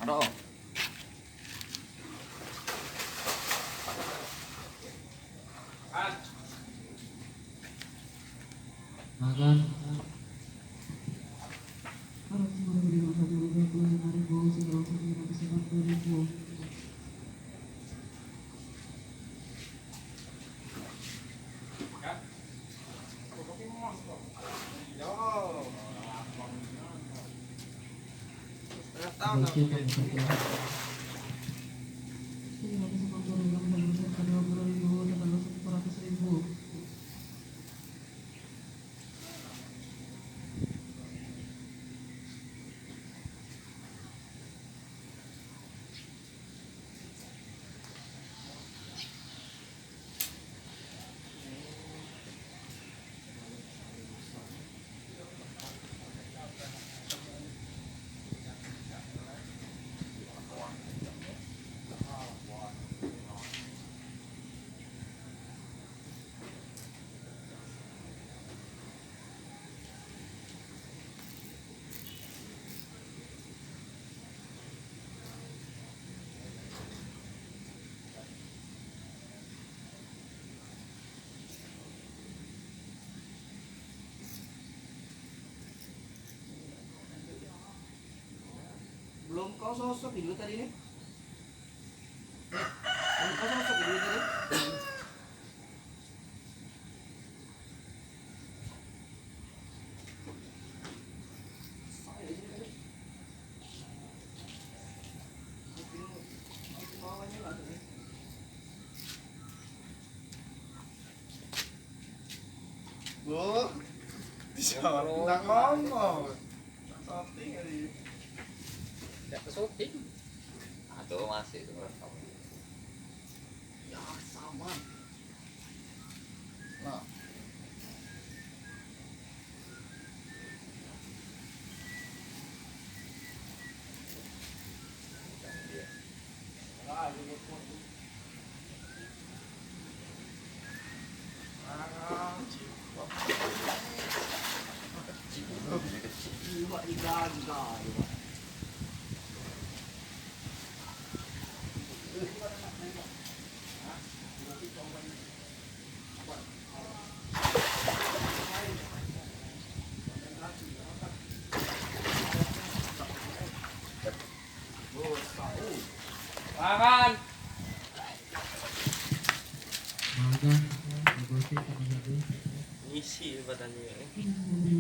Ano? Makan. Belum kau sosok dulu tadi nih. Belum kau sosok dulu tadi. Bu, bisa nggak ngomong. Shooting hari. Tidak syuting. Aduh masih itu rekam. Ya sama. Nah, Dia. Jiwa digaga. Makan. Makan. Negosiasi sama satu. Ngisi badannya. Ini